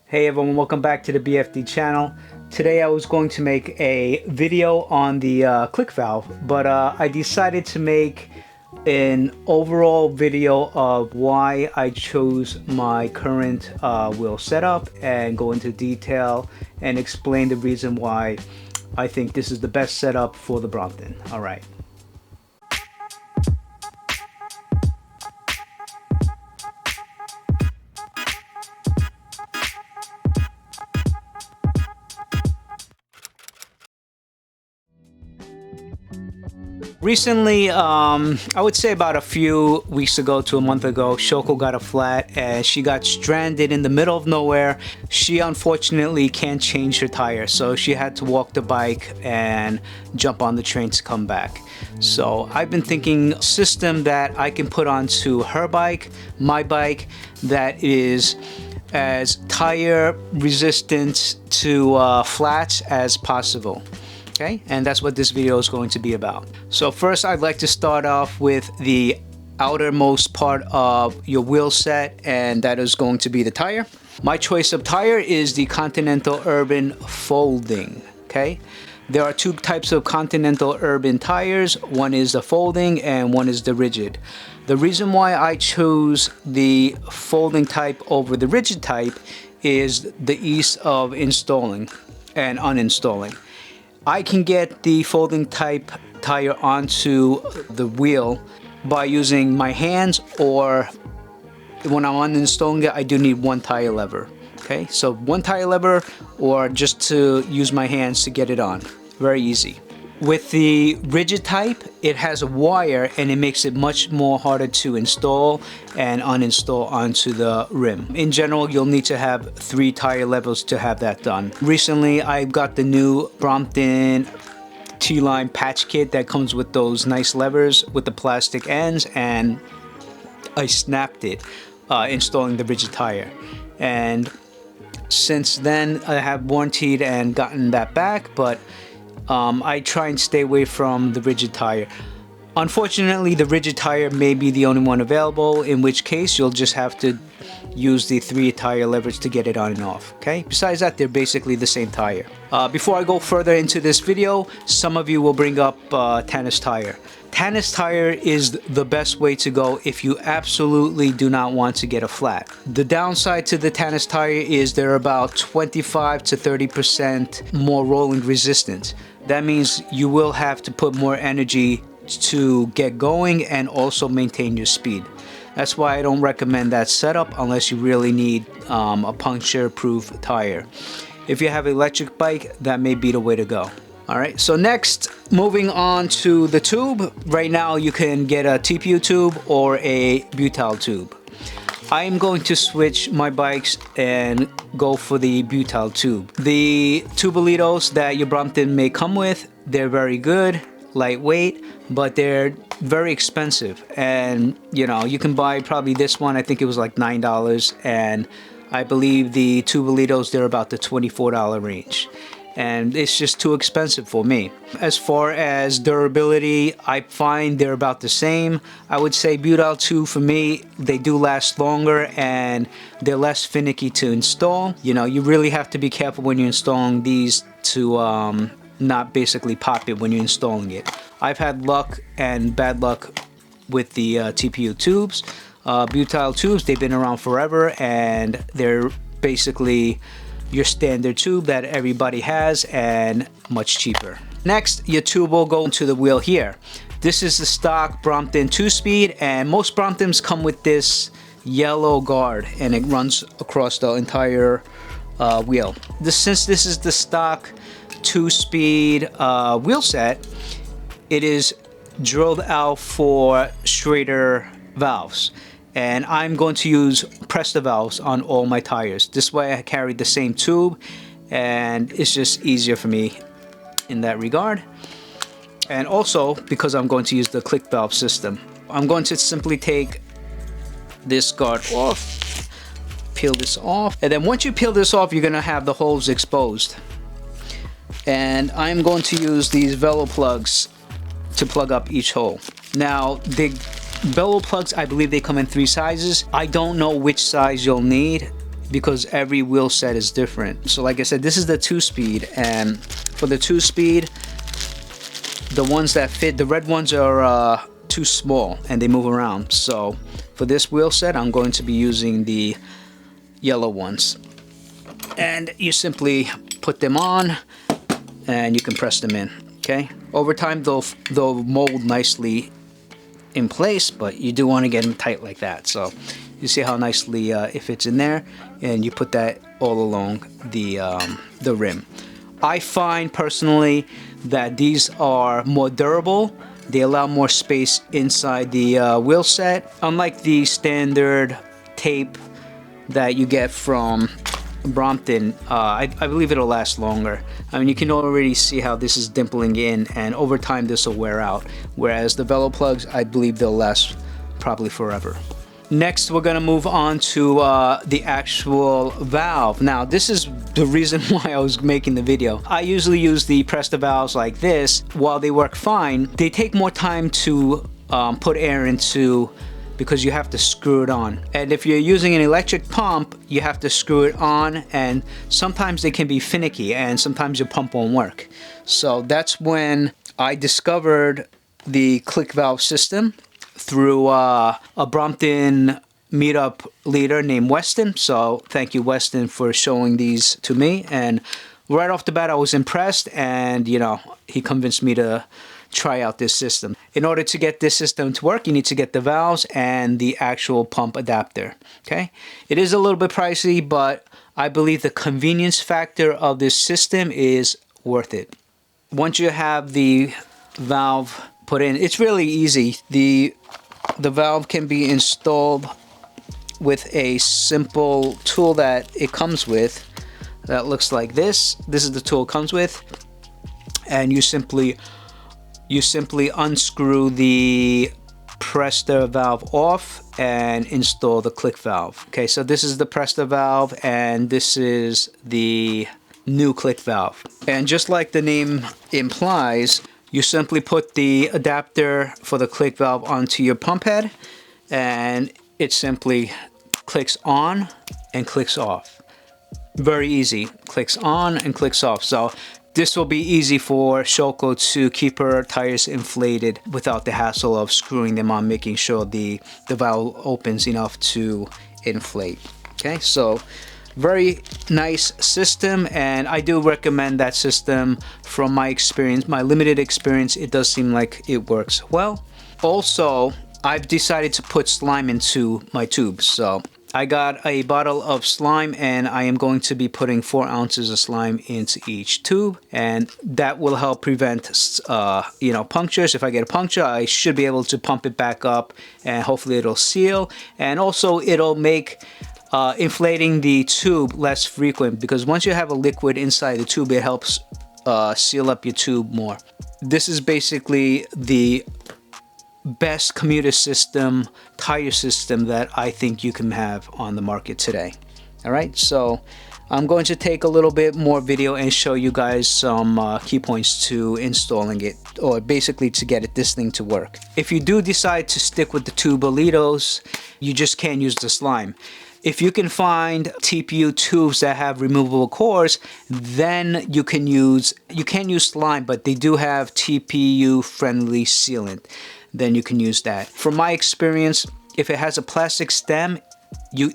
Hey everyone, welcome back to the BFD channel. Today I was going to make a video on the click valve, but I decided to make an overall video of why I chose my current wheel setup and go into detail and explain the reason why I think this is the best setup for the Brompton. Alright. Recently, I would say about a few weeks ago to a month ago, Shoko got a flat and she got stranded in the middle of nowhere. She unfortunately can't change her tire, so she had to walk the bike and jump on the train to come back. So I've been thinking a system that I can put onto her bike, my bike, that is as tire resistant to flats as possible. Okay, and that's what this video is going to be about. So first, I'd like to start off with the outermost part of your wheel set, and that is going to be the tire. My choice of tire is the Continental Urban Folding. Okay, there are two types of Continental Urban tires. One is the folding and one is the rigid. The reason why I chose the folding type over the rigid type is the ease of installing and uninstalling. I can get the folding type tire onto the wheel by using my hands, or when I'm uninstalling it, I do need one tire lever. Okay, so one tire lever, or just to use my hands to get it on. Very easy. With the rigid type, it has a wire and it makes it much more harder to install and uninstall onto the rim. In general, you'll need to have 3 tire levels to have that done. Recently, I got the new Brompton T-line patch kit that comes with those nice levers with the plastic ends, and I snapped it installing the rigid tire. And since then, I have warranted and gotten that back, but I try and stay away from the rigid tire. Unfortunately, the rigid tire may be the only one available, in which case you'll just have to use the 3 tire levers to get it on and off. Okay, besides that, they're basically the same tire. Before I go further into this video, some of you will bring up Tannis tire. Tannis tire is the best way to go if you absolutely do not want to get a flat. The downside to the Tannis tire is they're about 25 to 30% more rolling resistance. That means you will have to put more energy to get going and also maintain your speed. That's why I don't recommend that setup unless you really need a puncture-proof tire. If you have an electric bike, that may be the way to go. Alright, so next, moving on to the tube. Right now you can get a TPU tube or a butyl tube. I am going to switch my bikes and go for the butyl tube. The tubalitos that your Brompton may come with, they're very good, lightweight, but they're very expensive. And you know, you can buy probably this one, I think it was like $9, and I believe the tubalitos, they're about the $24 range. And it's just too expensive for me. As far as durability, I find they're about the same. I would say butyl tube for me, they do last longer and they're less finicky to install. You know, you really have to be careful when you're installing these to not basically pop it when you're installing it. I've had luck and bad luck with the TPU tubes. Butyl tubes, they've been around forever and they're basically your standard tube that everybody has and much cheaper. Next, your tube will go into the wheel here. This is the stock Brompton 2-speed, and most Bromptons come with this yellow guard and it runs across the entire wheel. Since this is the stock 2-speed wheel set, it is drilled out for straighter valves. And I'm going to use Presta valves on all my tires. This way I carry the same tube and it's just easier for me in that regard. And also because I'm going to use the click valve system, I'm going to simply take this guard off, peel this off, and then once you peel this off, you're going to have the holes exposed. And I'm going to use these Velo plugs to plug up each hole. Now the Velo plugs, I believe they come in 3 sizes. I don't know which size you'll need. because every wheel set is different. So like I said, this is the 2-speed, and for the 2-speed, the ones that fit, the red ones are too small and they move around. So for this wheel set, I'm going to be using the yellow ones. And you simply put them on and you can press them in. Okay, over time they'll mold nicely in place, but you do want to get them tight like that. So you see how nicely it fits in there, and you put that all along the rim. I find personally that these are more durable. They allow more space inside the wheel set, unlike the standard tape that you get from Brompton. I believe it'll last longer. I mean, you can already see how this is dimpling in, and over time this will wear out, whereas the Velo plugs, I believe they'll last probably forever. Next, we're gonna move on to the actual valve. Now, this is the reason why I was making the video. I usually use the Presta valves like this. While they work fine, they take more time to put air into, because you have to screw it on. And if you're using an electric pump, you have to screw it on, and sometimes they can be finicky, and sometimes your pump won't work. So that's when I discovered the click valve system through a Brompton meetup leader named Weston. So thank you, Weston, for showing these to me. And right off the bat, I was impressed, and you know, he convinced me to try out this system. In order to get this system to work, you need to get the valves and the actual pump adapter. Okay, it is a little bit pricey, but I believe the convenience factor of this system is worth it. Once you have the valve put in, it's really easy. The valve can be installed with a simple tool that it comes with that looks like this. This is the tool it comes with, and you simply unscrew the Presta valve off and install the click valve. Okay, so this is the Presta valve and this is the new click valve. And just like the name implies, you simply put the adapter for the click valve onto your pump head, and it simply clicks on and clicks off. Very easy. Clicks on and clicks off. So this will be easy for Shoko to keep her tires inflated without the hassle of screwing them on, making sure the valve opens enough to inflate. Okay, so very nice system, and I do recommend that system. From my experience, my limited experience, it does seem like it works well. Also, I've decided to put slime into my tubes. So I got a bottle of slime, and I am going to be putting 4 ounces of slime into each tube, and that will help prevent you know, punctures. If I get a puncture, I should be able to pump it back up, and hopefully it'll seal. And also it'll make inflating the tube less frequent, because once you have a liquid inside the tube, it helps seal up your tube more. This is basically the best commuter system, tire system that I think you can have on the market today. All right, so I'm going to take a little bit more video and show you guys some key points to installing it, or basically to get this thing to work. If you do decide to stick with the tubalitos, you just can't use the slime. If you can find TPU tubes that have removable cores, then you can use slime, but they do have TPU friendly sealant. Then you can use that. From my experience, if it has a plastic stem,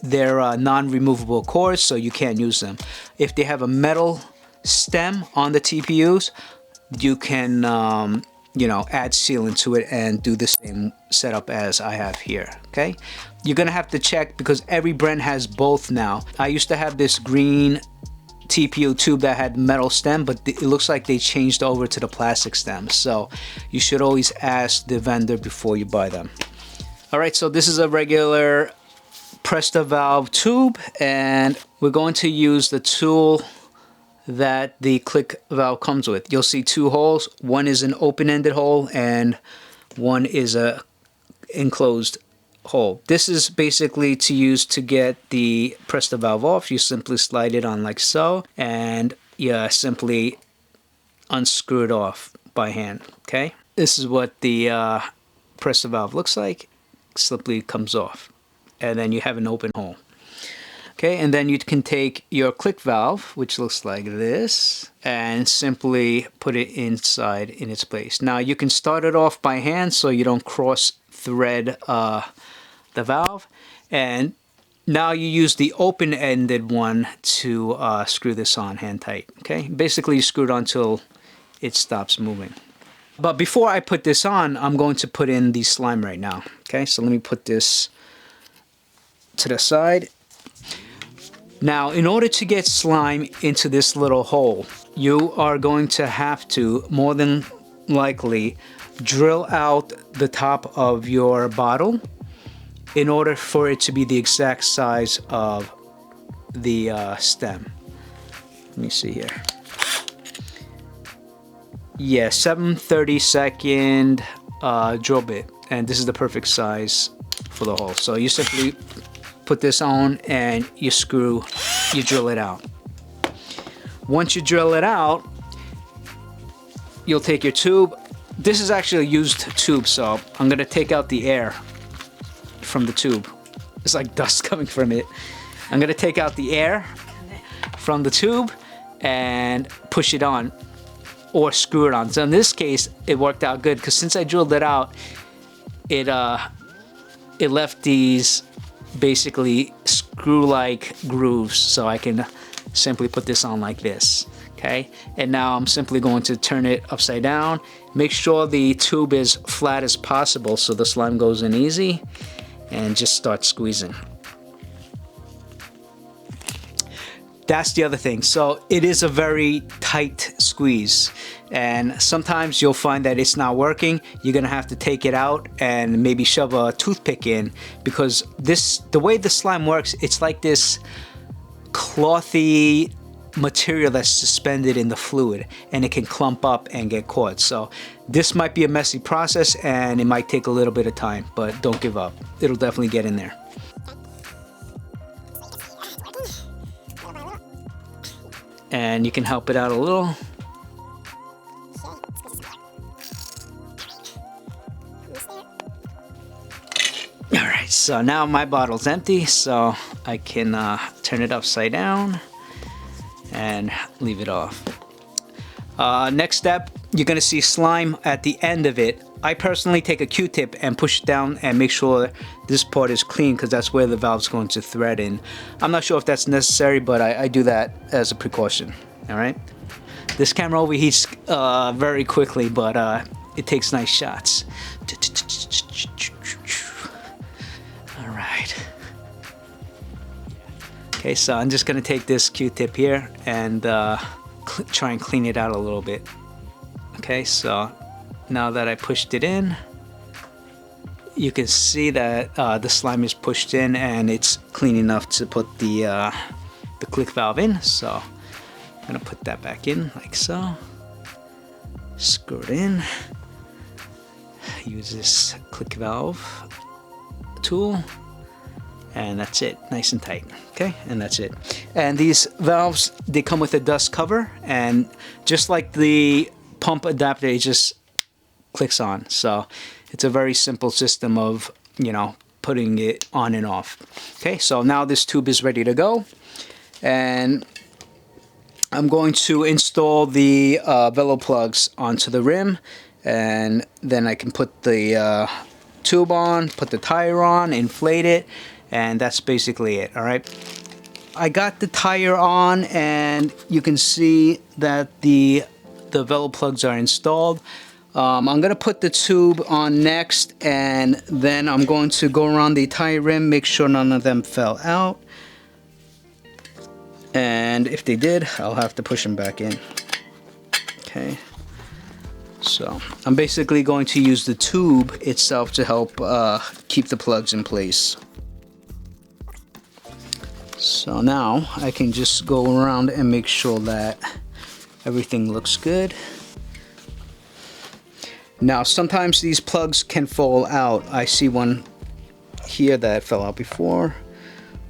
they're non-removable cores, so you can't use them. If they have a metal stem on the TPUs, you can you know, add sealant to it and do the same setup as I have here. Okay, you're gonna have to check, because every brand has both now. I used to have this green TPU tube that had metal stem, but it looks like they changed over to the plastic stem, so you should always ask the vendor before you buy them. All right, so this is a regular Presta valve tube, and we're going to use the tool that the click valve comes with. You'll see 2 holes. One is an open-ended hole and one is a enclosed hole. This is basically to use to get the Presta valve off. You simply slide it on like so, and you simply unscrew it off by hand. Okay, this is what the Presta valve looks like. Simply comes off, and then you have an open hole. Okay, and then you can take your click valve, which looks like this, and simply put it inside in its place. Now you can start it off by hand so you don't cross thread the valve, and now you use the open-ended one to screw this on hand tight. Okay, basically you screw it on until it stops moving. But before I put this on, I'm going to put in the slime right now. Okay, so let me put this to the side. Now, in order to get slime into this little hole, you are going to have to, more than likely, drill out the top of your bottle in order for it to be the exact size of the stem. Let me see here. Yeah, 7/32 drill bit, and this is the perfect size for the hole. So you simply put this on and you drill it out. Once you drill it out, you'll take your tube. This is actually a used tube, so I'm gonna take out the air from the tube. It's like dust coming from it. I'm gonna take out the air from the tube and push it on, or screw it on. So in this case, it worked out good because since I drilled it out, it left these basically screw-like grooves, so I can simply put this on like this. Okay, and now I'm simply going to turn it upside down. Make sure the tube is flat as possible so the slime goes in easy, and just start squeezing. That's the other thing. So it is a very tight squeeze, and sometimes you'll find that it's not working. You're gonna have to take it out and maybe shove a toothpick in, because the way the slime works, it's like this clothy material that's suspended in the fluid, and it can clump up and get caught. So this might be a messy process and it might take a little bit of time, but don't give up. It'll definitely get in there. And you can help it out a little. Alright, so now my bottle's empty, so I can turn it upside down and leave it off. Next step, you're gonna see slime at the end of it. I personally take a Q-tip and push it down and make sure this part is clean, because that's where the valve's going to thread in. I'm not sure if that's necessary, but I do that as a precaution. All right. This camera overheats very quickly, but it takes nice shots. All right. Okay, so I'm just gonna take this Q-tip here and try and clean it out a little bit. Okay, so now that I pushed it in, you can see that the slime is pushed in and it's clean enough to put the click valve in. So I'm gonna put that back in like so. Screw it in. Use this click valve tool, and that's it, nice and tight. Okay, and that's it. And these valves, they come with a dust cover, and just like the pump adapter, it just clicks on. So it's a very simple system of, you know, putting it on and off. Okay, so now this tube is ready to go, and I'm going to install the Velo plugs onto the rim, and then I can put the tube on, put the tire on, inflate it, and that's basically it. All right, I got the tire on, and you can see that the Velo plugs are installed. I'm gonna put the tube on next, and then I'm going to go around the tire rim, make sure none of them fell out, and if they did, I'll have to push them back in. Okay, so I'm basically going to use the tube itself to help keep the plugs in place. So now I can just go around and make sure that everything looks good. Now sometimes these plugs can fall out. I see one here that fell out before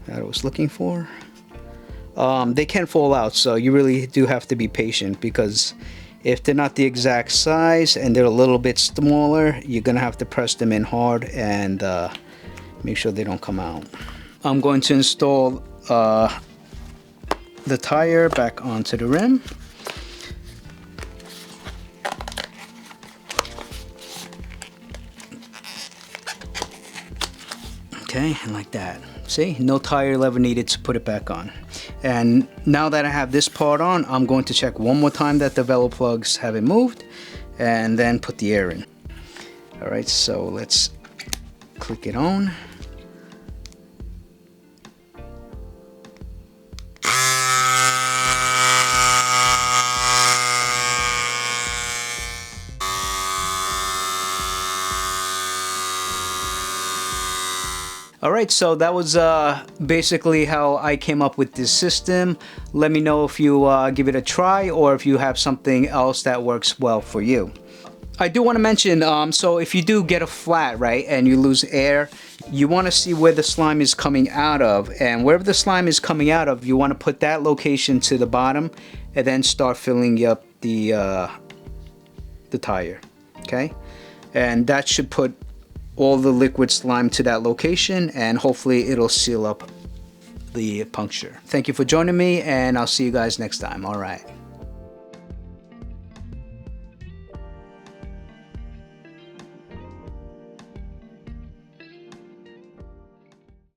that I was looking for. They can fall out, so you really do have to be patient, because if they're not the exact size and they're a little bit smaller, you're gonna have to press them in hard and make sure they don't come out. I'm going to install the tire back onto the rim. Okay, and like that. See, no tire lever needed to put it back on. And now that I have this part on, I'm going to check one more time that the velo plugs haven't moved, and then put the air in. All right, so let's click it on. Alright, so that was basically how I came up with this system. Let me know if you give it a try or if you have something else that works well for you. I do want to mention, so if you do get a flat, right, and you lose air, you want to see where the slime is coming out of, and wherever the slime is coming out of, you want to put that location to the bottom and then start filling up the tire, okay? And that should put all the liquid slime to that location, and hopefully it'll seal up the puncture. Thank you for joining me, and I'll see you guys next time. All right.